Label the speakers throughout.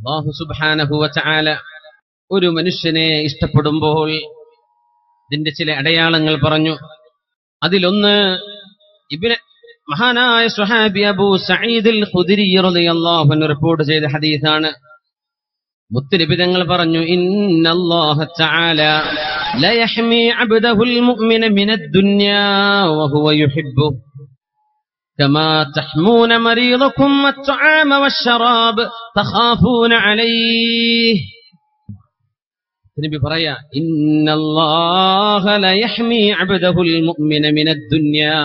Speaker 1: അല്ലാഹു സുബ്ഹാനഹു വ തആല ഒരു മനുഷ്യനെ ഇഷ്ടപ്പെടുമ്പോൾ ഇതിന്റെ ചില അടയാളങ്ങൾ പറഞ്ഞു. അതിലൊന്ന് മഹാനായ സ്വഹാബി അബൂ സഈദ് അൽ ഖുദരി റളിയല്ലാഹു അൻഹു റിപ്പോർട്ട് ചെയ്ത ഹദീസാണ്. മുത്തുനബി തങ്ങൾ പറഞ്ഞു, ഇന്നല്ലാഹ തആല ല യഹ്മി അബ്ദഹുൽ മുഅ്മിന മിനദ് ദുനിയാ വഹുവ യുഹിബ്ബു കമാ തഹ്മൂന മരീദകും അത്'ആമ വശറാബ് തഖാഫൂന അലൈഹി. നബി പറയാ, ഇന്നല്ലാഹ ല യഹ്മി അബ്ദഹുൽ മുഅ്മിന മിനദ് ദുനിയാ,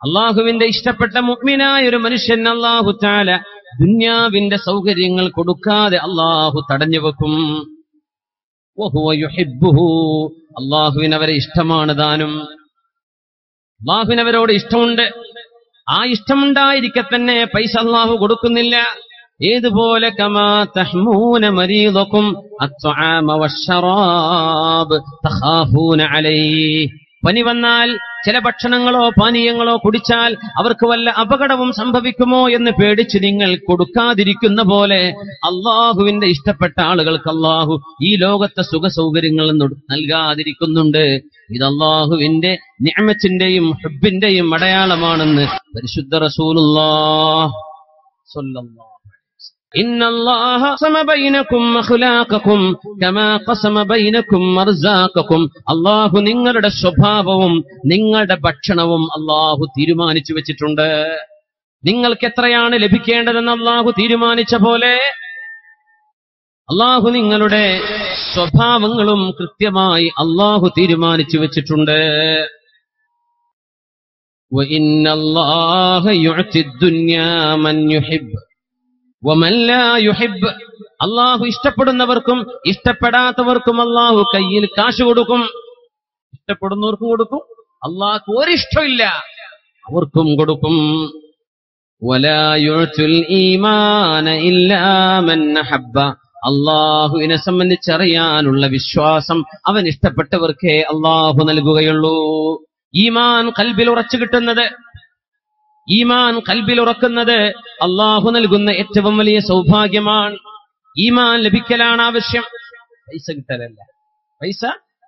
Speaker 1: അല്ലാഹുവിന്റെ ഇഷ്ടപ്പെട്ട മുഅ്മിനായ ഒരു മനുഷ്യൻ അല്ലാഹു തആല ദുനിയാവിന്റെ സൗകര്യങ്ങൾ കൊടുക്കാതെ അല്ലാഹു തടഞ്ഞു വെക്കും. വഹുവ യുഹിബ്ബുഹു, അല്ലാഹുവിന് അവരെ ഇഷ്ടമാണ് താനും. അല്ലാഹുവിന് അവരോട് ഇഷ്ടമുണ്ട്. ആ ഇഷ്ടമുണ്ടായിരിക്കെ തന്നെ പൈസ അല്ലാഹു കൊടുക്കുന്നില്ല. ഏതുപോലെ കമാ തഹ്മൂന മരീദകും അത്'ആമ വശറാബ് തഖാഫൂന അലൈഹി, പനി വന്നാൽ ചില ഭക്ഷണങ്ങളോ പാനീയങ്ങളോ കുടിച്ചാൽ അവർക്ക് വല്ല അപകടവും സംഭവിക്കുമോ എന്ന് പേടിച്ച് നിങ്ങൾ കൊടുക്കാതിരിക്കുന്ന പോലെ അള്ളാഹുവിന്റെ ഇഷ്ടപ്പെട്ട ആളുകൾക്ക് അള്ളാഹു ഈ ലോകത്തെ സുഖ സൗകര്യങ്ങൾ നൽകാതിരിക്കുന്നുണ്ട്. ഇത് അള്ളാഹുവിന്റെ നിഅമത്തിന്റെയും ഹുബ്ബിന്റെയും അടയാളമാണെന്ന് പരിശുദ്ധ റസൂലുള്ളാഹി സ്വല്ലല്ലാഹു. ഇന്നല്ലാഹ ഖസമ ബൈനകും അഖ്ലാഖകും കമാ ഖസമ ബൈനകും അർസാഖകും, അല്ലാഹു നിങ്ങളുടെ സ്വഭാവവും നിങ്ങളുടെ ഭക്ഷണവും അല്ലാഹു തീരുമാനിച്ചു വെച്ചിട്ടുണ്ട്. നിങ്ങൾക്ക് എത്രയാണ് ലഭിക്കേണ്ടതെന്ന് അല്ലാഹു തീരുമാനിച്ച പോലെ അല്ലാഹു നിങ്ങളുടെ സ്വഭാവങ്ങളും കൃത്യമായി അല്ലാഹു തീരുമാനിച്ചു വെച്ചിട്ടുണ്ട്. വഇന്നല്ലാഹ യുഅ്തി ദുനിയാ മൻ യുഹിബ്ബ് വമൻ ലാ യുഹിബ്ബ്, അല്ലാഹു ഇഷ്ടപ്പെടുന്നവർക്കും ഇഷ്ടപ്പെടാത്തവർക്കും അല്ലാഹു കയ്യിൽ കാശ് കൊടുക്കും. ഇഷ്ടപ്പെടുന്നവർക്കും കൊടുക്കും, അല്ലാഹു ഒരിഷ്ടമില്ല അവർക്കും കൊടുക്കും. വലാ യുഅ്തുൽ ഈമാന ഇല്ലാ മൻ അഹബ്ബ, അല്ലാഹുവിനെ സംബന്ധിച്ചറിയാനുള്ള വിശ്വാസം അവൻ ഇഷ്ടപ്പെട്ടവർക്കേ അല്ലാഹു നൽകുകയുള്ളൂ. ഈമാൻ ഖൽബിൽ ഉറച്ചു കിട്ടുന്നത്, ഈമാൻ ഖൽബിൽ ഉറക്കുന്നത് അല്ലാഹു നൽകുന്ന ഏറ്റവും വലിയ സൗഭാഗ്യമാണ്. ഈമാൻ ലഭിക്കലാണ് ആവശ്യം, പൈസ കിട്ടലല്ല. പൈസ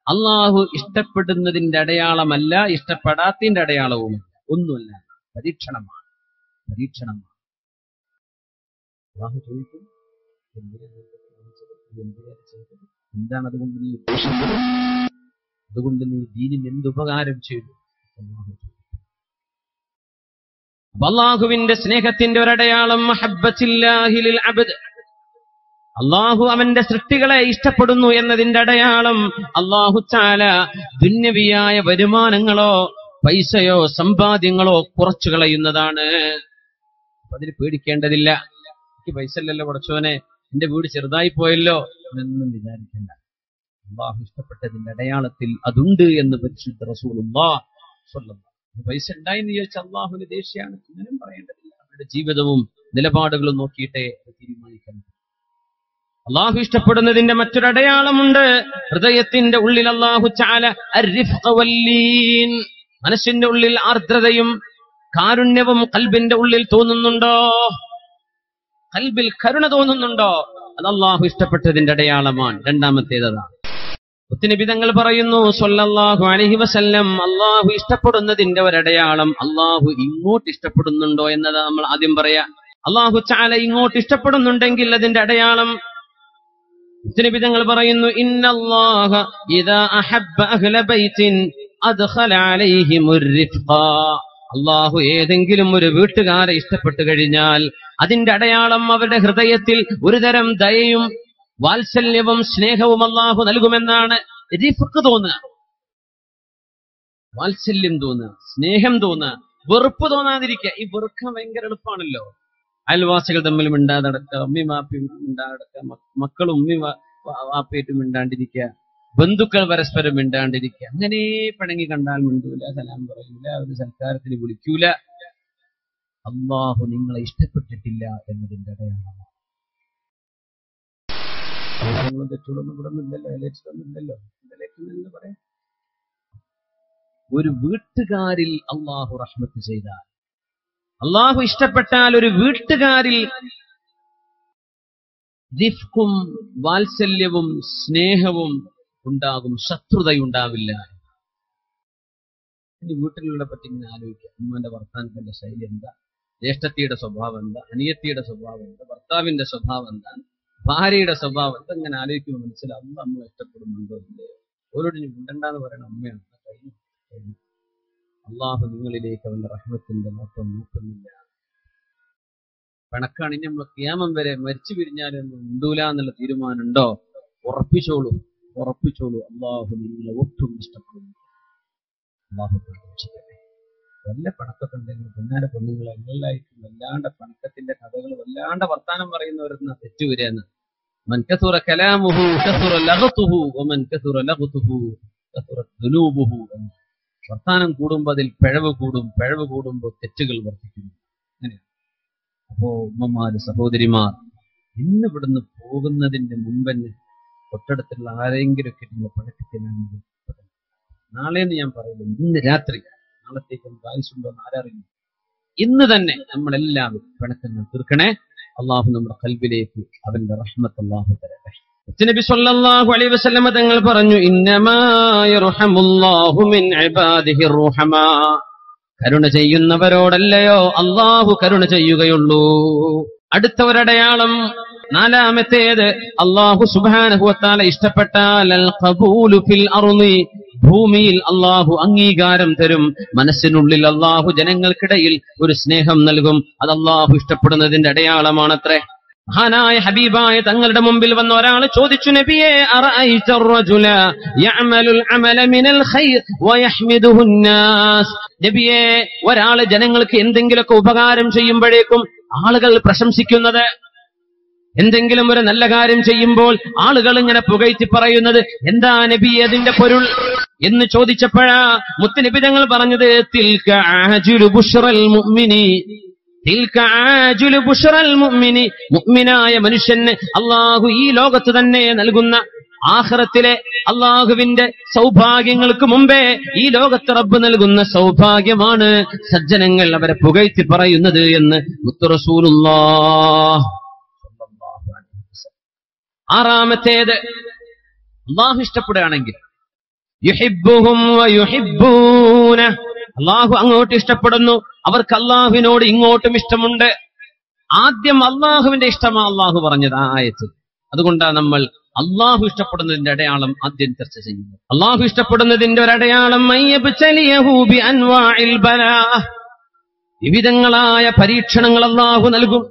Speaker 1: അല്ലാഹു ഇഷ്ടപ്പെടുന്നതിന്റെ അടയാളമല്ല, ഇഷ്ടപ്പെടാത്തതിന്റെ അടയാളവുമല്ല, ഒന്നുമല്ല. പരീക്ഷണമാണ്, പരീക്ഷണമാണ്. അല്ലാഹു ചോദിക്കും, എന്താണ് അതുകൊണ്ട് നീ ഉദ്ദേശിച്ചത്, അതുകൊണ്ട് നീ ദീനിന് എന്തുപകാരം ചെയ്തു? അല്ലാഹുവിന്റെ സ്നേഹത്തിന്റെ ഒരടയാളം മഹബ്ബത്തില്ലാഹി ലിൽ അബ്ദ്, അല്ലാഹു അവന്റെ സൃഷ്ടികളെ ഇഷ്ടപ്പെടുന്നു എന്നതിന്റെ അടയാളം അല്ലാഹു തആല ദുന്യവിയായ വരുമാനങ്ങളോ പൈസയോ സമ്പാദ്യങ്ങളോ കുറച്ചു കളയുന്നതാണ്. അതിന് പേടിക്കേണ്ടതില്ല. എനിക്ക് പൈസ ഇല്ലല്ലോ പടച്ചോനെ, എന്റെ വീട് ചെറുതായി പോയല്ലോ എന്നൊന്നും വിചാരിക്കണ്ട. അല്ലാഹു ഇഷ്ടപ്പെട്ടതിന്റെ അടയാളത്തിൽ അതുണ്ട് എന്ന് പരിശുദ്ധ റസൂലുള്ളാഹി സ്വല്ലല്ലാഹു. പൈസ ഉണ്ടായെന്ന് ചോദിച്ചാൽ അല്ലാഹുവിന് ദേഷ്യാണ്, ഇങ്ങനെയും പറയേണ്ടതില്ല. അവരുടെ ജീവിതവും നിലപാടുകളും നോക്കിയിട്ടേ തീരുമാനിക്കണം. അല്ലാഹു ഇഷ്ടപ്പെടുന്നതിന്റെ മറ്റൊരടയാളമുണ്ട്. ഹൃദയത്തിന്റെ ഉള്ളിൽ അല്ലാഹു തആല അർരിഫ്ഖ വല്ലീൻ, മനസ്സിന്റെ ഉള്ളിൽ ആർദ്രതയും കാരുണ്യവും ഖൽബിന്റെ ഉള്ളിൽ തോന്നുന്നുണ്ടോ? ഖൽബിൽ കരുണ തോന്നുന്നുണ്ടോ? അത് അല്ലാഹു ഇഷ്ടപ്പെട്ടതിന്റെ അടയാളമാണ്. രണ്ടാമത്തേതാണ് മുത്തുനബി തങ്ങൾ പറയുന്നു സ്വല്ലല്ലാഹു അലൈഹി വസല്ലം, അല്ലാഹു ഇഷ്ടപ്പെടുന്നതിന്റെ ഒരടയാളം അല്ലാഹു ഇങ്ങോട്ട് ഇഷ്ടപ്പെടുന്നുണ്ടോ എന്നതാ നമ്മൾ ആദ്യം പറയാ. അല്ലാഹു തആല ഇങ്ങോട്ട് ഇഷ്ടപ്പെടുന്നുണ്ടെങ്കിൽ അതിന്റെ അടയാളം മുത്തുനബി തങ്ങൾ പറയുന്നു, ഇന്നല്ലാഹ ഇദാ അഹബ്ബ അഹ്ല ബൈത്തിൻ അദ്ഖല അലൈഹിമുർ റിഫ്ഖ, അല്ലാഹു ഏതെങ്കിലും ഒരു വീട്ടുകാരെ ഇഷ്ടപ്പെട്ടു കഴിഞ്ഞാൽ അതിന്റെ അടയാളം അവരുടെ ഹൃദയത്തിൽ ഒരുതരം ദയയും വാത്സല്യവും സ്നേഹവും അല്ലാഹു നൽകുമെന്നാണ്. റിഫ്ഖ് തോന്നുക, വാത്സല്യം തോന്നുക, സ്നേഹം തോന്നുക, വെറുപ്പ് തോന്നാതിരിക്കുക. ഈ വെറുക്കാൻ ഭയങ്കര എളുപ്പമാണല്ലോ. അയൽവാസികൾ തമ്മിൽ മിണ്ടാതടക്കുക, ഉമ്മി വാപ്പി മിണ്ടാടക്കുക, മക്കളും ഉമ്മി വാപ്പയായിട്ട് മിണ്ടാണ്ടിരിക്കുക, ബന്ധുക്കൾ പരസ്പരം മിണ്ടാണ്ടിരിക്കുക. അങ്ങനെ പിണങ്ങി കണ്ടാൽ മിണ്ടൂല, സലാം പറയൂല, ഒരു സൽക്കാരത്തിന് വിളിക്കൂല. അല്ലാഹു നിങ്ങളെ ഇഷ്ടപ്പെട്ടിട്ടില്ല എന്നതിന്റെ അടയാളമാണ്. തെറ്റുകളൊന്നും ഇവിടെ ഒന്നുമില്ലല്ലോ, ഇല്ലല്ലോ, എന്ന് പറയാം. ഒരു വീട്ടുകാരിൽ അല്ലാഹു റഹ്മത്ത് ചെയ്താൽ, അല്ലാഹു ഇഷ്ടപ്പെട്ടാൽ ഒരു വീട്ടുകാരിൽ റിഫ്ഖും വാത്സല്യവും സ്നേഹവും ഉണ്ടാകും, ശത്രുതയുണ്ടാവില്ല. ഇനി വീട്ടിലുള്ള പറ്റി ഇങ്ങനെ ആലോചിക്കുക. ഉമ്മന്റെ വർത്താനത്തിന്റെ ശൈലി എന്താ, ജ്യേഷ്ഠത്തിയുടെ സ്വഭാവം എന്താ, അനിയത്തിയുടെ സ്വഭാവം എന്താ, ഭർത്താവിന്റെ സ്വഭാവം എന്താണ്, ഭാര്യയുടെ സ്വഭാവം എന്താ, ഇങ്ങനെ ആലോചിക്കുമ്പോൾ മനസ്സിലാവും നമ്മൾ ഇഷ്ടപ്പെടുന്നുണ്ടോ ഇല്ലയോ. ഓരോട് ഇനി ഉണ്ടെന്ന് പറയണ അമ്മയാണ്. അള്ളാഹു നിങ്ങളിലേക്ക് അവന്റെ റഹ്മത്തിന്റെ നോട്ടം നോക്കുന്നില്ല. കണക്കാണ്. ഇനി നമ്മൾ ഖിയാമം വരെ മരിച്ചു പിരിഞ്ഞാലൊന്നും ഉണ്ടൂല എന്നുള്ള തീരുമാനം ഉണ്ടോ? ഉറപ്പിച്ചോളൂ. അള്ളാഹു നിങ്ങളെ ഒട്ടും ഇഷ്ടപ്പെടുന്നു. അള്ളാഹു പ്രതീക്ഷിക്കട്ടെ. വല്ല പണക്കൊക്കെ ഉണ്ടെങ്കിൽ പിന്നാലെ പെണ്ണുങ്ങളെ എല്ലായിട്ടും വല്ലാണ്ട് പണക്കത്തിന്റെ കഥകൾ വല്ലാണ്ട് വർത്താനം പറയുന്നവരെന്ന് തെറ്റുവരെയെന്ന്. മൻ കസുറ കലാമുഹു കസുറ ലഗതുഹു വമൻ കസുറ ലഗതുഹു കസുറത് ദുനൂബുഹു. വർത്താനം കൂടുമ്പോൾ അതിൽ പിഴവ് കൂടുമ്പോൾ തെറ്റുകൾ വർദ്ധിക്കുന്നു. അങ്ങനെയാണ്. അപ്പോ ഉമ്മമാര്, സഹോദരിമാർ, ഇന്ന് ഇവിടുന്ന് പോകുന്നതിന്റെ മുമ്പന്നെ തൊട്ടടുത്തുള്ള ആരെങ്കിലും ഒക്കെ നിങ്ങൾ പഴക്കത്തിനാണെങ്കിൽ നാളെന്ന് ഞാൻ പറയുന്നു, ഇന്ന് രാത്രി, നാളത്തേക്ക് ആയുസുണ്ടോ എന്ന് ആരറിയുന്നു. ഇന്ന് തന്നെ നമ്മളെല്ലാവരും പിണക്കങ്ങൾ തീർക്കണേ. അള്ളാഹു നമ്മുടെ ഖൽബിലേക്ക് അവന്റെ റഹ്മത്ത് അള്ളാഹു തരട്ടെ. നബി സല്ലല്ലാഹു അലൈഹി വസല്ലം തങ്ങൾ പറഞ്ഞു, ഇന്നമാ യർഹമുല്ലാഹു മിൻ ഇബാദിഹിർ റുഹമാ. കരുണ ചെയ്യുന്നവരോടല്ലയോ അള്ളാഹു കരുണ ചെയ്യുകയുള്ളൂ. അടുത്ത ഒരടയാളം, നാലാമത്തേത്, അള്ളാഹു സുബ്ഹാനഹു വ തആല ഇഷ്ടപ്പെട്ടാൽ അൽ ഖബൂലു ഫിൽ അർളി, ഭൂമിയിൽ അള്ളാഹു അംഗീകാരം തരും. മനസ്സിനുള്ളിൽ അള്ളാഹു ജനങ്ങൾക്കിടയിൽ ഒരു സ്നേഹം നൽകും. അത് അള്ളാഹു ഇഷ്ടപ്പെടുന്നതിന്റെ അടയാളമാണത്രേ. മഹാനായ ഹബീബായ തങ്ങളുടെ മുമ്പിൽ വന്ന ഒരാൾ ചോദിച്ചു, നബിയേ, അറഅയ്ത റജുല യഅമലുൽ അമല മിനൽ ഖൈർ വയഹ്മിദുഹു الناس. നബിയേ, ഒരാൾ ജനങ്ങൾക്ക് എന്തെങ്കിലുമൊക്കെ ഉപകാരം ചെയ്യുമ്പോഴേക്കും ആളുകൾ പ്രശംസിക്കുന്നത്, എന്തെങ്കിലും ഒരു നല്ല കാര്യം ചെയ്യുമ്പോൾ ആളുകൾ ഇങ്ങനെ പുകഴ്ത്തി പറയുന്നത്, എന്താ നബിയേ അതിന്റെ പൊരുൾ എന്ന് ചോദിച്ചപ്പോഴാ മുത്തുനബി തങ്ങൾ പറഞ്ഞത്, തിൽക ആജുലു ബുശ്റൽ മുഅ്മിനി, മുഅ്മിനായ മനുഷ്യന് അള്ളാഹു ഈ ലോകത്ത് തന്നെ നൽകുന്ന ആഖിറത്തിലെ അള്ളാഹുവിന്റെ സൗഭാഗ്യങ്ങൾക്ക് മുമ്പേ ഈ ലോകത്ത് റബ്ബ് നൽകുന്ന സൗഭാഗ്യമാണ് സജ്ജനങ്ങൾ അവരെ പുകഴ്ത്തി പറയുന്നത് എന്ന് മുത്ത് റസൂലുള്ളാഹ്. ആറാമത്തേത്, അള്ളാഹു ഇഷ്ടപ്പെടുകയാണെങ്കിൽ യുഹിബ്ബുഹും വയുഹിബ്ബൂന, അള്ളാഹു അങ്ങോട്ട് ഇഷ്ടപ്പെടുന്നു, അവർക്ക് അള്ളാഹുവിനോട് ഇങ്ങോട്ടും ഇഷ്ടമുണ്ട്. ആദ്യം അള്ളാഹുവിന്റെ ഇഷ്ടമാ അള്ളാഹു പറഞ്ഞത് ആ ആയത്തിൽ. അതുകൊണ്ടാണ് നമ്മൾ അള്ളാഹു ഇഷ്ടപ്പെടുന്നതിന്റെ അടയാളം ആദ്യം ചർച്ച ചെയ്യുന്നത്. അള്ളാഹു ഇഷ്ടപ്പെടുന്നതിന്റെ ഒരടയാളം, വിവിധങ്ങളായ പരീക്ഷണങ്ങൾ അള്ളാഹു നൽകും.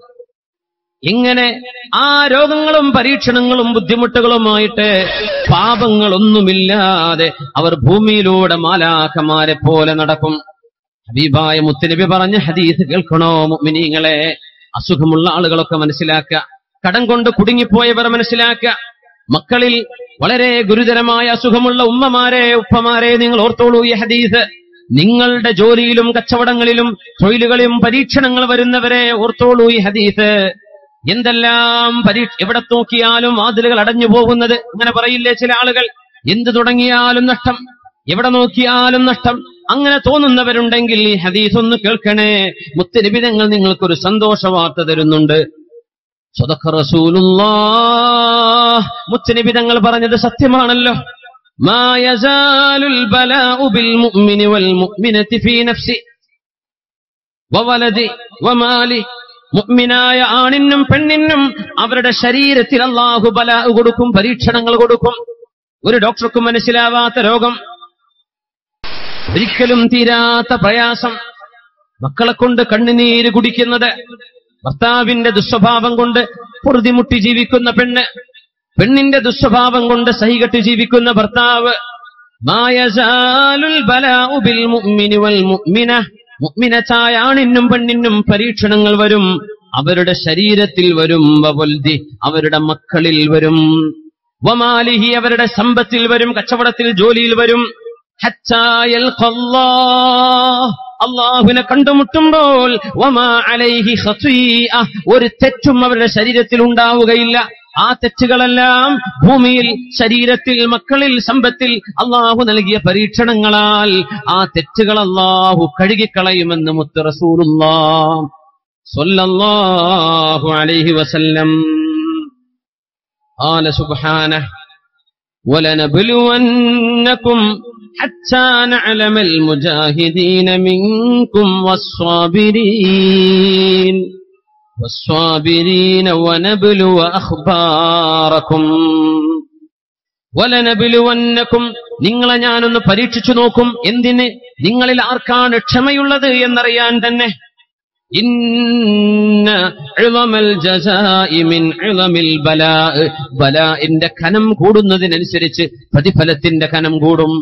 Speaker 1: ഇങ്ങനെ ആ രോഗങ്ങളും പരീക്ഷണങ്ങളും ബുദ്ധിമുട്ടുകളുമായിട്ട് പാപങ്ങളൊന്നുമില്ലാതെ അവർ ഭൂമിയിലൂടെ മാലാഖമാരെ പോലെ നടക്കും. ഹബീബായ മുത്തുനബി പറഞ്ഞ ഹദീസ് കേൾക്കണോ മുഅ്മിനീങ്ങളെ? അസുഖമുള്ള ആളുകളൊക്കെ മനസ്സിലാക്കുക, കടം കൊണ്ട് കുടുങ്ങിപ്പോയവർ മനസ്സിലാക്കുക, മക്കളിൽ വളരെ ഗുരുതരമായ അസുഖമുള്ള ഉമ്മമാരെ, ഉപ്പമാരെ നിങ്ങൾ ഓർത്തോളൂ ഈ ഹദീസ്. നിങ്ങളുടെ ജോലിയിലും കച്ചവടങ്ങളിലും തൊഴിലുകളിലും പരീക്ഷണങ്ങൾ വരുന്നവരെ ഓർത്തോളൂ ഈ ഹദീസ്. എന്തെല്ലാം എവിടെ നോക്കിയാലും വാതിലുകൾ അടഞ്ഞു പോകുന്നത്, അങ്ങനെ പറയില്ലേ ചില ആളുകൾ? എന്ത് തുടങ്ങിയാലും നഷ്ടം, എവിടെ നോക്കിയാലും നഷ്ടം, അങ്ങനെ തോന്നുന്നവരുണ്ടെങ്കിൽ ഈ ഹദീസ് ഒന്ന് കേൾക്കണേ. മുത്തുനബി തങ്ങൾ നിങ്ങൾക്കൊരു സന്തോഷ വാർത്ത തരുന്നുണ്ട്. സദഖ റസൂലുള്ളാഹ്, മുത്തുനബി തങ്ങൾ പറഞ്ഞത് സത്യമാണല്ലോ. മാ യസാലുൽ ബലാഉ ബിൽ മുഅ്മിനി വൽ മുഅ്മിനതി ഫീ നഫ്സി വവലദി വമാലി. മുഅ്മിനായ ആണിനും പെണ്ണിനും അവരുടെ ശരീരത്തിൽ അല്ലാഹു ബലാ കൊടുക്കും, പരീക്ഷണങ്ങൾ കൊടുക്കും. ഒരു ഡോക്ടർക്കും മനസ്സിലാവാത്ത രോഗം, ഒരിക്കലും തീരാത്ത പ്രയാസം, മക്കളെ കൊണ്ട് കണ്ണുനീര് കുടിക്കുന്നത്, ഭർത്താവിന്റെ ദുസ്വഭാവം കൊണ്ട് പൊറുതിമുട്ടി ജീവിക്കുന്ന പെണ്ണ്, പെണ്ണിന്റെ ദുസ്വഭാവം കൊണ്ട് സഹികെട്ട് ജീവിക്കുന്ന ഭർത്താവ്. മാ യസാലുൽ ബലാഉ ബിൽ മുഅ്മിനി വൽ മുഅ്മിന, മുഅ്മിനത്തായ ആണിനും പെണ്ണിനും പരീക്ഷണങ്ങൾ വരും, അവരുടെ ശരീരത്തിൽ വരും, വവൽദി, അവരുടെ മക്കളിൽ വരും, വമാലിഹി, അവരുടെ സമ്പത്തിൽ വരും, കച്ചവടത്തിൽ ജോലിയിൽ വരും. ഹത്താ യൽഖല്ലാഹ്, അല്ലാഹുവിനെ കണ്ടുമുട്ടുമ്പോൾ വമാ അലൈഹി ഖതീഅ, ഒരു തെറ്റും അവരുടെ ശരീരത്തിൽ ഉണ്ടാവുകയില്ല. ആ തെറ്റുകളെല്ലാം ഭൂമിയിൽ, ശരീരത്തിൽ, മക്കളിൽ, സമ്പത്തിൽ അള്ളാഹു നൽകിയ പരീക്ഷണങ്ങളാൽ ആ തെറ്റുകൾ അള്ളാഹു കഴുകിക്കളയുമെന്ന് മുത്ത് റസൂലുള്ളാഹ് സ്വല്ലല്ലാഹു അലൈഹി വസല്ലം. قال سبحانه وَلَنَبْلُوَنَّكُمْ حَتَّى نَعْلَمَ الْمُجَاهِدِينَ مِنكُمْ وَالصَّابِرِينَ وَنَبْلُوَ أَخْبَارَكُمْ وَلَنَبْلُوَنَّكُمْ നിങ്ങളെ ഞാനൊന്ന് പരീക്ഷിച്ചു നോക്കും. എന്തിന്? നിങ്ങളിൽ ആർക്കാണ് ക്ഷമയുള്ളത് എന്നറിയാൻ തന്നെ. ഇന്ന ഇളമൽ ജസാഇ മിൻ ഇളമിൽ ബലാഅ്, ബലാഇന്റെ കനം കൂടുന്നതിനനുസരിച്ച് പ്രതിഫലത്തിന്റെ കനം കൂടും.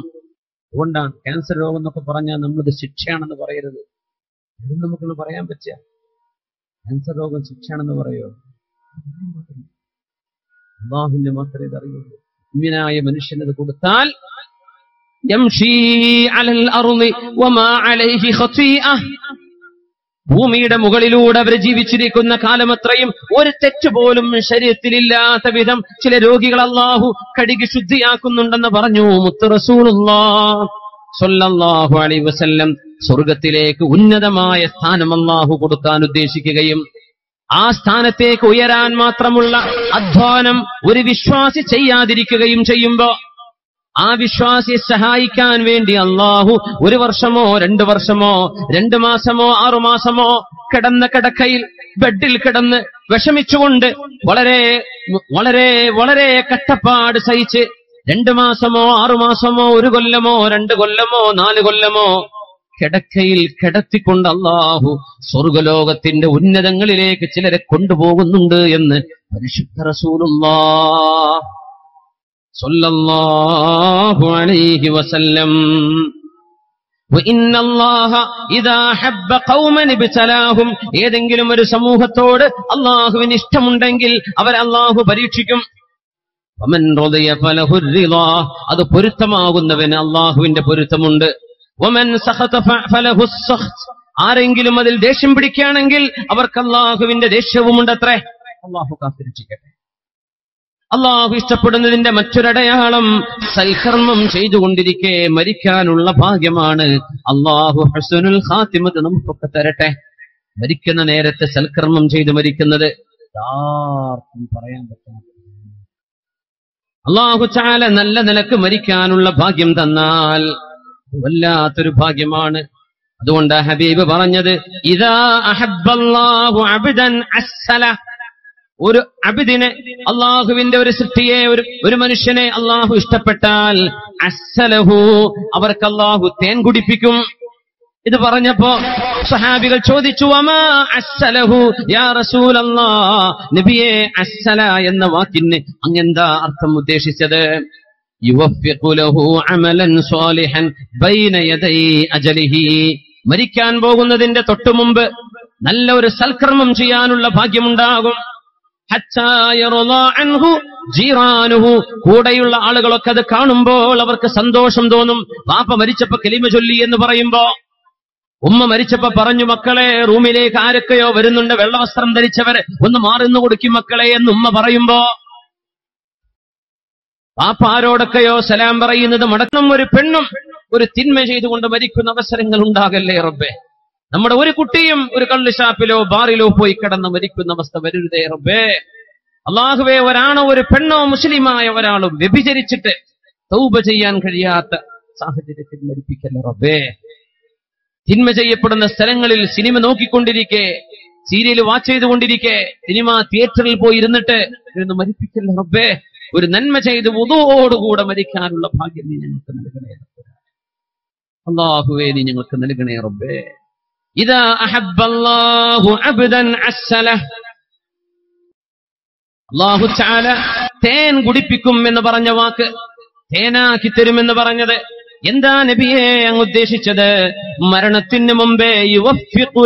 Speaker 1: അതുകൊണ്ടാണ് ക്യാൻസർ രോഗം എന്നൊക്കെ പറഞ്ഞാൽ നമ്മളത് ശിക്ഷയാണെന്ന് പറയരുത്. ഇത് നമുക്കൊന്ന് പറയാൻ പറ്റുക? ക്യാൻസർ രോഗം ശിക്ഷയാണെന്ന് പറയോ? അല്ലാഹുവിന് മാത്രമേ ഇതറിയുള്ളൂ. മുഅ്മിനായ മനുഷ്യനത് കൊടുത്താൽ യംശി അലൽ അർളി വമാ അലൈഹി ഖതീഅ, ഭൂമിയുടെ മുകളിലൂടെ അവർ ജീവിച്ചിരിക്കുന്ന കാലമത്രയും ഒരു തെറ്റ് പോലും ശരീരത്തിലില്ലാത്ത വിധം ചില രോഗികൾ അല്ലാഹു കഴുകി ശുദ്ധിയാക്കുന്നുണ്ടെന്ന് പറഞ്ഞു മുത്ത് റസൂലുള്ളാഹി സ്വല്ലല്ലാഹു അലൈഹി വസല്ലം. സ്വർഗത്തിലേക്ക് ഉന്നതമായ സ്ഥാനം അല്ലാഹു കൊടുക്കാൻ ഉദ്ദേശിക്കുകയും ആ സ്ഥാനത്തേക്ക് ഉയരാൻ മാത്രമുള്ള അധ്വാനം ഒരു വിശ്വാസി ചെയ്യാതിരിക്കുകയും ചെയ്യുമ്പോ ആ വിശ്വാസിയെ സഹായിക്കാൻ വേണ്ടി അല്ലാഹു 1 വർഷമോ 2 വർഷമോ 2 മാസമോ 6 മാസമോ കിടന്ന കിടക്കയിൽ ബെഡിൽ കിടന്ന് വിഷമിച്ചുകൊണ്ട് വളരെ വളരെ വളരെ കഷ്ടപ്പാട് സഹിച്ച് 2 മാസമോ 6 മാസമോ 1 കൊല്ലമോ 2 കൊല്ലമോ 4 കൊല്ലമോ കിടക്കയിൽ കിടത്തിക്കൊണ്ട് അല്ലാഹു സ്വർഗലോകത്തിന്റെ ഉന്നതങ്ങളിലേക്ക് ചിലരെ കൊണ്ടുപോകുന്നുണ്ട് എന്ന് പരിശുദ്ധ റസൂലുള്ളാഹി സ്വല്ലല്ലാഹു അലൈഹി വസല്ലം. വഇന്നല്ലാഹ ഇദാ ഹബ്ബ ഖൗമൻ ഇബ്തലാഹും, ഏതെങ്കിലും ഒരു സമൂഹത്തോട് അല്ലാഹുവിന് ഇഷ്ടമുണ്ടെങ്കിൽ അവരെ അല്ലാഹു പരീക്ഷിക്കും. വമൻ റളിയ ഫലഹു റിളാ, അത് പൊരുത്തമാകുന്നവന് അല്ലാഹുവിന്റെ പൊരുത്തമുണ്ട്. വമൻ സഖത ഫലഹു സഖ്ത്, ആരെങ്കിലും അതിൽ ദേഷ്യം പിടിക്കുകയാണെങ്കിൽ അവർക്ക് അല്ലാഹുവിന്റെ ദേഷ്യവുമുണ്ടത്രേ. അല്ലാഹു കാത്തിരക്ഷിക്കട്ടെ. അല്ലാഹു ഇഷ്ടപ്പെടുന്നതിന്റെ മറ്റൊരടയാളം സൽക്കർമ്മം ചെയ്തുകൊണ്ടിരിക്കെ മരിക്കാനുള്ള ഭാഗ്യമാണ്. അല്ലാഹു ഹുസ്നുൽ ഖാത്തിമത്ത് നമുക്കൊക്കെ തരട്ടെ. മരിക്കുന്ന നേരത്തെ സൽക്കർമ്മം ചെയ്ത് മരിക്കുന്നത് ആർക്കും പറയാൻ പറ്റില്ല. അല്ലാഹു തആല നല്ല നിലക്ക് മരിക്കാനുള്ള ഭാഗ്യം തന്നാൽ വല്ലാത്തൊരു ഭാഗ്യമാണ്. അതുകൊണ്ട് ഹബീബ് പറഞ്ഞത് ഇദാ അഹബ്ബല്ലാഹു അബ്ദൻ അസ്സല, ഒരു അബ്ദിനെ, അള്ളാഹുവിന്റെ ഒരു സൃഷ്ടിയെ, ഒരു മനുഷ്യനെ അള്ളാഹു ഇഷ്ടപ്പെട്ടാൽ അസ്സലഹു, അവർക്ക് അള്ളാഹു തേൻ കുടിപ്പിക്കും. ഇത് പറഞ്ഞപ്പോ സഹാബികൾ ചോദിച്ചു വമാ അസ്സലഹു യാ റസൂലല്ലാഹ്, നബിയെ അസ്സല എന്ന വാക്കിന് അങ്ങെന്താ അർത്ഥം ഉദ്ദേശിച്ചത്? യുവഫ്ഫിഖു ലഹു അമലൻ സ്വാലിഹൻ ബൈന യദൈ അജലിഹി, മരിക്കാൻ പോകുന്നതിന്റെ തൊട്ടു മുമ്പ് നല്ല ഒരു സൽക്കർമ്മം ചെയ്യാനുള്ള ഭാഗ്യമുണ്ടാകും. ഹത്താ യർളാ അൻഹു ജീറാനുഹു, കൂടെയുള്ള ആളുകളൊക്കെ അത് കാണുമ്പോൾ അവർക്ക് സന്തോഷം തോന്നും. വാപ്പ മരിച്ചപ്പോ കലിമ ചൊല്ലി എന്ന് പറയുമ്പോ, ഉമ്മ മരിച്ചപ്പോ പറഞ്ഞു മക്കളെ റൂമിലേക്ക് ആരൊക്കെയോ വരുന്നുണ്ട്, വെള്ളവസ്ത്രം ധരിച്ചവർ ഒന്ന് മാറിന്ന് കൊടുക്കും മക്കളെ എന്ന് ഉമ്മ പറയുമ്പോ, വാപ്പ ആരോടൊക്കെയോ സലാം പറയുന്നത് മടക്കം. ഒരു പെണ്ണും ഒരു തിന്മ ചെയ്തുകൊണ്ട് മരിക്കുന്ന അവസരങ്ങൾ ഉണ്ടാകല്ലേ റബ്ബേ. നമ്മുടെ ഒരു കുട്ടിയും ഒരു കള്ളുഷാപ്പിലോ ബാറിലോ പോയി കിടന്ന് മരിക്കുന്ന അവസ്ഥ വരരുതേ റബ്ബേ. അല്ലാഹുവേ, ഒരാണോ ഒരു പെണ്ണോ മുസ്ലിമായ ഒരാളും വ്യഭിചരിച്ചിട്ട് തൗബ ചെയ്യാൻ കഴിയാത്ത സാഹചര്യത്തിൽ മരിപ്പിക്കല്ലേ റബ്ബേ. തിന്മ ചെയ്യപ്പെടുന്ന സ്ഥലങ്ങളിൽ സിനിമ നോക്കിക്കൊണ്ടിരിക്കെ, സീരിയൽ വാച്ച് ചെയ്തുകൊണ്ടിരിക്കെ, സിനിമ തിയേറ്ററിൽ പോയി ഇരുന്നിട്ട് ഇരുന്ന് മരിപ്പിക്കല്ലേ റബ്ബേ. ഒരു നന്മ ചെയ്ത് വുദൂഓടുകൂടെ മരിക്കാനുള്ള ഭാഗ്യം നീ ഞങ്ങൾക്ക് നൽകണേ അല്ലാഹുവേ, നീ ഞങ്ങൾക്ക് നൽകണേ റബ്ബേ. ഇദാ അഹബ്ബല്ലാഹു അബ്ദൻ അസ്സലഹ, അല്ലാഹു തആല തേൻ കുടിപ്പിക്കും എന്ന് പറഞ്ഞ വാക്ക്, തേനാക്കി തരുമെന്ന് പറഞ്ഞത് എന്താ നബിയെ അങ്ങ് ഉദ്ദേശിച്ചത്? മരണത്തിന് മുമ്പേ യുവഫ്ഫിഖു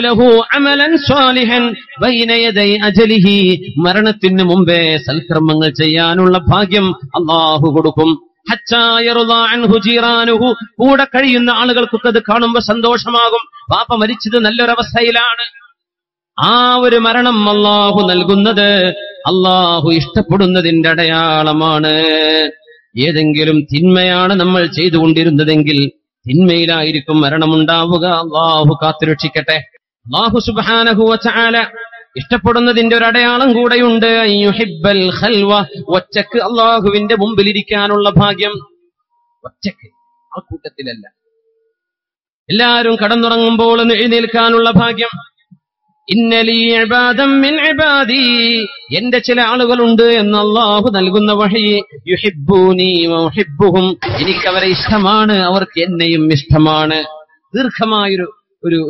Speaker 1: ലഹു അമലൻ സ്വാലിഹൻ ബൈന യദൈ അജലിഹി, മരണത്തിന് മുമ്പേ സൽക്കർമ്മങ്ങൾ ചെയ്യാനുള്ള ഭാഗ്യം അല്ലാഹു കൊടുക്കും. ഹത്താ യർളാ അൻഹു ജീറാനുഹു, കൂടെ കഴിയുന്ന ആളുകൾക്കൊക്കെ അത് കാണുമ്പോൾ സന്തോഷമാകും. വാപ്പ മരിച്ചത് നല്ലൊരവസ്ഥയിലാണ്. ആ ഒരു മരണം അല്ലാഹു നൽകുന്നത് അല്ലാഹു ഇഷ്ടപ്പെടുന്നതിന്റെ അടയാളമാണ്. ഏതെങ്കിലും തിന്മയാണ് നമ്മൾ ചെയ്തുകൊണ്ടിരുന്നതെങ്കിൽ തിന്മയിലായിരിക്കും മരണമുണ്ടാവുക. അല്ലാഹു കാത്തുരക്ഷിക്കട്ടെ. അല്ലാഹു സുബ്ഹാനഹു വ തആല ഇഷ്ടപ്പെടുന്നതിന്റെ ഒരു അടയാളം കൂടെയുണ്ട്. യുഹിബ്ബൽ ഖൽവ, ഒറ്റക്ക് അള്ളാഹുവിന്റെ മുമ്പിലിരിക്കാനുള്ള ഭാഗ്യം. ഒറ്റക്ക്, ആ കൂട്ടത്തിലല്ല. എല്ലാവരും കടന്നുറങ്ങുമ്പോൾ എഴുന്നേൽക്കാനുള്ള ഭാഗ്യം. ഇന്നലീ ഇബാദൻ മിൻ ഇബാദി, എന്റെ ചില ആളുകളുണ്ട് എന്ന് അല്ലാഹു നൽകുന്ന വഹി. യുഹിബ്ബൂനി വഉഹിബ്ബുഹും, എനിക്കവരെ ഇഷ്ടമാണ്, അവർക്ക് എന്നെയും ഇഷ്ടമാണ്. ദീർഘമായൊരു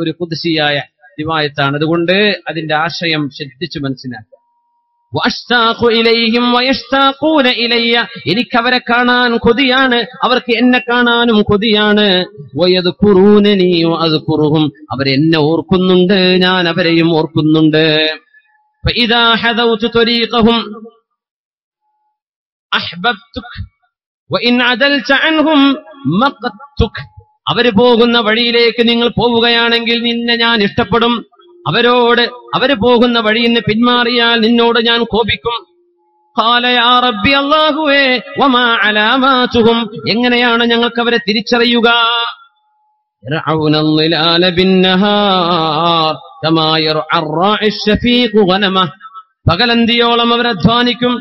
Speaker 1: ഒരു ഖുദ്സിയായ റിവായത്താണ്. അതുകൊണ്ട് അതിന്റെ ആശയം ശ്രദ്ധിച്ചു മനസ്സിലാക്കുക. വഅഷ്താഖു ഇലൈഹിം വയഷ്താഖൂന ഇലയ്യ, എനിക്കവരെ കാണാൻ കൊതിയാണ്, അവർക്ക് എന്നെ കാണാനും കൊതിയാണ്. വയദ്കുറൂനനി വഅദ്കുറുഹും, അവരെന്നെ ഓർക്കുന്നുണ്ട്, ഞാൻ അവരെയും ഓർക്കുന്നുണ്ട്. ഫഇദാ ഹദൗതു ത്വരീഖഹും അഹ്ബബ്തുക വഇൻ അദൽത അൻഹും മഖത്തുക, അവര് പോകുന്ന വഴിയിലേക്ക് നിങ്ങൾ പോവുകയാണെങ്കിൽ നിന്നെ ഞാൻ ഇഷ്ടപ്പെടും. അവര് പോകുന്ന വഴിയിൽ നിന്ന് പിന്മാറിയാൽ നിന്നോട് ഞാൻ കോപിക്കും. ഖാല യാ റബ്ബി, അല്ലാഹുവേ, വമാ അലാമാതുഹും, എങ്ങനെയാണ് ഞങ്ങൾക്ക് അവരെ തിരിച്ചറിയുക? യർഔനൽ ളിലാല ബിന്നഹാർ കമാ യർഅർ റാഇശ് ശഫീഖു ഗനമ, പകലന്തിയോളം അവർ അധ്വാനിക്കും.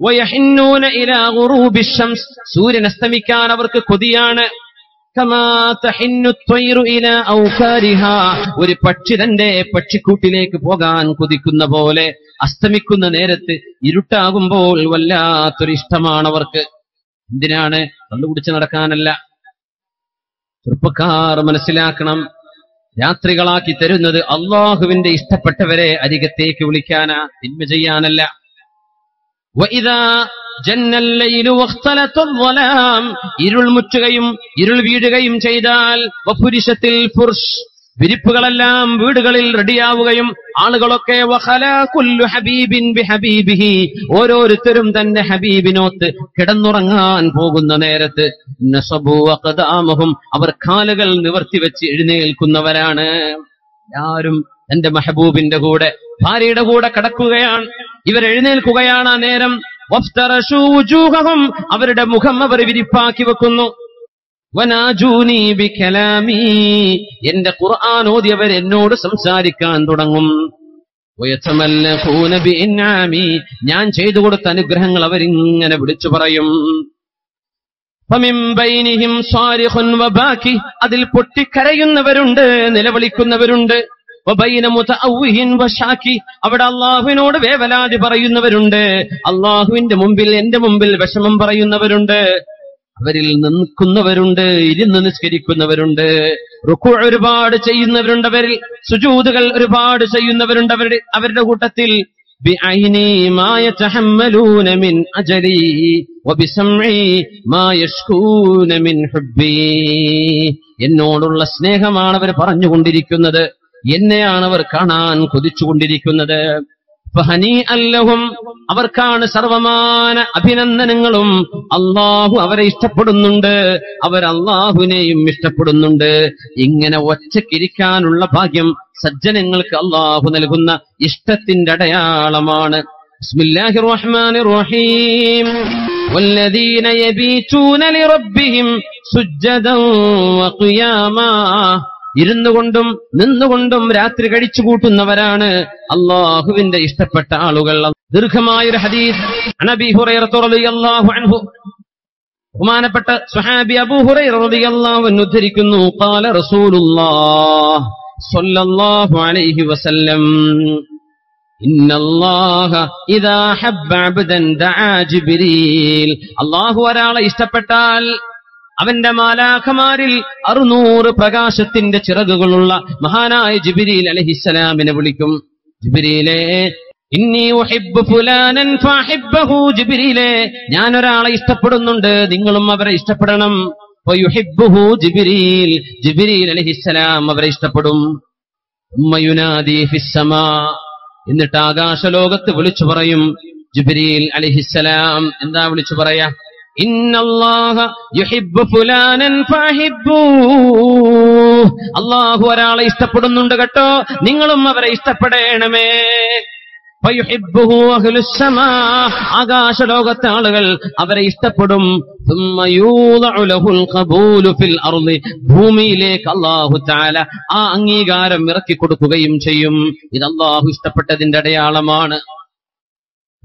Speaker 1: വയഹിന്നൂന ഇലാ ഗുറൂബിശ് ശംസ്, സൂര്യൻ അസ്തമിക്കാൻ അവർക്ക് കൊതിയാണ്. കമാ തഹിന്നു ത്വയ്റു ഇലാ ഔകാരിഹാ, ഒരു പക്ഷി തന്റെ പക്ഷിക്കൂട്ടിലേക്ക് പോകാൻ കൊതിക്കുന്ന പോലെ അസ്തമിക്കുന്ന നേരത്ത് ഇരുട്ടാകുമ്പോൾ വല്ലാത്തൊരു ഇഷ്ടമാണ് അവർക്ക്. എന്തിനാണ്? കള്ളുകുടിച്ച് നടക്കാനല്ല. ചെറുപ്പക്കാർ മനസ്സിലാക്കണം, രാത്രികളാക്കി തരുന്നത് അള്ളാഹുവിന്റെ ഇഷ്ടപ്പെട്ടവരെ അരികത്തേക്ക് വിളിക്കാനാ, തിന്മ ചെയ്യാനല്ല. വഇദാ ജന്നൽ ലൈലു വഖ്തലത ളലാം, ഇരുൾ മുറ്റുകയും ഇരുൾ വീഴുകയും ചെയ്താൽ, വഫുരിശത്തിൽ ഫുർഷ്, വിരിപ്പുകളെല്ലാം വീടുകളിൽ റെഡിയാവുകയും ആളുകളൊക്കെ വഖലാ കുല്ലു ഹബീബിൻ ബിഹബീബിഹി, ഓരോരുത്തരും തന്റെ ഹബീബിനോത്ത് കിടന്നുറങ്ങാൻ പോകുന്ന നേരത്ത് നസബു അഖദാമഹും, അവർ കാലുകൾ നിവർത്തിവെച്ച് എഴുന്നേൽക്കുന്നവരാണ്. എല്ലാവരും തന്റെ മെഹബൂബിന്റെ കൂടെ, ഭാര്യയുടെ കൂടെ കിടക്കുകയാണ്, ഇവർ എഴുന്നേൽക്കുകയാണ്. ആ നേരം വഫ്തറശൂ വുജൂഹഹും, അവരുടെ മുഖം അവർ വിരിപ്പാക്കി വെക്കുന്നു. വനാജൂനി ബികലാമി, എന്റെ ഖുർആൻ ഓതി അവർ എന്നോട് സംസാരിക്കാൻ തുടങ്ങും. വയതമല്ലഖൂന ബിഇൻആമി, ഞാൻ ചെയ്തു കൊടുത്ത അനുഗ്രഹങ്ങൾ അവരിങ്ങനെ വിളിച്ചു പറയും. ഫമിൻ ബൈനിഹിം സാരിഖുൻ വബാകി, അതിൽ പൊട്ടിക്കരയുന്നവരുണ്ട്, നിലവിളിക്കുന്നവരുണ്ട്. വബൈന മുതഅവ്വിഹിൻ വശാകി, അവിടെ അള്ളാഹുവിനോട് വേവലാതി പറയുന്നവരുണ്ട്, അള്ളാഹുവിന്റെ മുമ്പിൽ, എന്റെ മുമ്പിൽ വിഷമം പറയുന്നവരുണ്ട്. അവരിൽ നിൽക്കുന്നവരുണ്ട്, ഇരുന്ന് നിസ്കരിക്കുന്നവരുണ്ട്, റുക്കൂ ഒരുപാട് ചെയ്യുന്നവരുണ്ട്, അവരിൽ സുജൂദുകൾ ഒരുപാട് ചെയ്യുന്നവരുണ്ട്. അവരുടെ കൂട്ടത്തിൽ ബിഐനി മാ യതഹമ്മലൂന മിൻ അജലി വബിസംഇ മാ യഷ്കൂന മിൻ ഹുബ്ബി, എന്നോടുള്ള സ്നേഹമാണ് അവർ പറഞ്ഞുകൊണ്ടിരിക്കുന്നത്, എന്നെയാണ് അവർ കാണാൻ കൊതിച്ചുകൊണ്ടിരിക്കുന്നത്. ഫഹനീഅൻ ലഹും, അവർക്കാണ് സർവമാന അഭിനന്ദനങ്ങളും. അള്ളാഹു അവരെ ഇഷ്ടപ്പെടുന്നുണ്ട്, അവർ അള്ളാഹുവിനെയും ഇഷ്ടപ്പെടുന്നുണ്ട്. ഇങ്ങനെ ഒറ്റക്കിരിക്കാനുള്ള ഭാഗ്യം സജ്ജനങ്ങൾക്ക് അള്ളാഹു നൽകുന്ന ഇഷ്ടത്തിന്റെ അടയാളമാണ്. ബിസ്മില്ലാഹിർ റഹ്മാനിർ റഹീം. വല്ലദീന യബീതൂന ലിറബ്ബിഹിം സുജ്ജദൻ വഖിയാമാ, ഇരുന്നുകൊണ്ടും നിന്നുകൊണ്ടും രാത്രി കഴിച്ചു കൂട്ടുന്നവരാണ് അള്ളാഹുവിന്റെ ഇഷ്ടപ്പെട്ട ആളുകൾ. ദീർഘമായൊരു ഹദീസ് അബീ ഹുറൈറ റളിയല്ലാഹു അൻഹു, ബഹുമാനപ്പെട്ട സ്വഹാബി അബൂ ഹുറൈറ റളിയല്ലാഹു അൻഹു ഉദ്ധരിക്കുന്നു, ഖാല റസൂലുള്ളാഹി സ്വല്ലല്ലാഹു അലൈഹി വസല്ലം, ഇന്നല്ലാഹ ഇദാ ഹബ്ബ അബ്ദൻ ദഅ ജിബ്രീൽ, അല്ലാഹു ഒരാളെ ഇഷ്ടപ്പെട്ടാൽ അവന്റെ മാലാഖമാരിൽ 600 പ്രകാശത്തിന്റെ ചിറകുകളുള്ള മഹാനായ ജിബ്രീൽ അലൈഹിസ്സലാമിനെ വിളിക്കും. ജിബ്രീലേ, ഇന്നി ഉഹിബ്ബു ഫുലാനൻ ഫഹിബ്ബഹു, ജിബ്രീലേ, ഞാൻ ഒരാളെ ഇഷ്ടപ്പെടുന്നുണ്ട്, നിങ്ങളും അവരെ ഇഷ്ടപ്പെടണം. ഫയുഹിബ്ബുഹു ജിബ്രീൽ, ജിബ്രീൽ അലൈഹിസ്സലാം അവരെ ഇഷ്ടപ്പെടും. ഉമ്മ യുനാദി ഫിസ്സമാ, എന്നിട്ട് ആകാശലോകത്ത് വിളിച്ചു പറയും. ജിബ്രീൽ അലൈഹിസ്സലാം എന്താ വിളിച്ചു പറയാ? ഇന്നല്ലാഹ യുഹിബ്ബു ഫുലാനൻ ഫഹിബ്ബൂ, അല്ലാഹു ഒരാളെ ഇഷ്ടപ്പെടുന്നുണ്ട് കേട്ടോ, നിങ്ങളും അവരെ ഇഷ്ടപ്പെടണമേ. ഫയുഹിബ്ബുഹു അഹ്ലുസ് സമാ, ആകാശലോകത്തെ ആളുകൾ അവരെ ഇഷ്ടപ്പെടും. ثم يوضع له القبول في الارض, ഭൂമിയിലേക്ക് അല്ലാഹു തആല ആ അംഗീകാരം ഇറക്കി കൊടുക്കുകയും ചെയ്യും. ഇത് അല്ലാഹു ഇഷ്ടപ്പെട്ടതിന്റെ അടയാളമാണ്.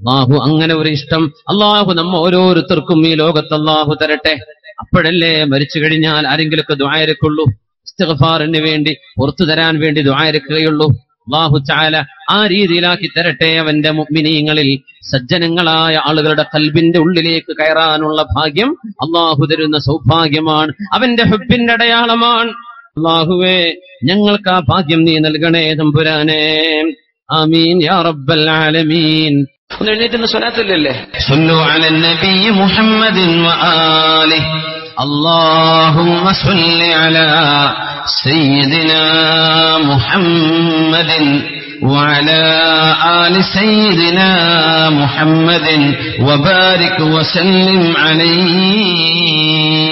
Speaker 1: അല്ലാഹു അങ്ങനെ ഒരു ഇഷ്ടം അല്ലാഹു നമ്മ ഓരോരുത്തർക്കും ഈ ലോകത്ത് അല്ലാഹു തരട്ടെ. അപ്പോഴല്ലേ മരിച്ചു കഴിഞ്ഞാൽ ആരെങ്കിലുമൊക്കെ ദുആ ഇരക്കുള്ളൂ, ഇസ്തിഗ്ഫാറിന് വേണ്ടി, പുറത്തു തരാൻ വേണ്ടി ദുആ ഇരക്കുകയുള്ളൂ. അല്ലാഹു തആല ആ രീതിയിലാക്കി തരട്ടെ. അവന്റെ മുഅ്മിനീങ്ങളിൽ സജ്ജനങ്ങളായ ആളുകളുടെ ഖൽബിന്റെ ഉള്ളിലേക്ക് കയറാനുള്ള ഭാഗ്യം അല്ലാഹു തരുന്ന സൗഭാഗ്യമാണ്, അവന്റെ ഹുബ്ബിന്റെ അടയാളമാണ്. അല്ലാഹുവേ, ഞങ്ങൾക്ക് ആ ഭാഗ്യം നീ നൽകണേ തമ്പുരാനേ. ആമീൻ യാ റബ്ബൽ ആലമീൻ. ഒന്ന് എഴുന്നേറ്റ് സ്വലാത്തില്ലല്ലേ, സല്ലു അലൻ നബി മുഹമ്മദിൻ വആലിഹി. اللهم صل على سيدنا محمد وعلى آل سيدنا محمد وبارك وسلم عليه.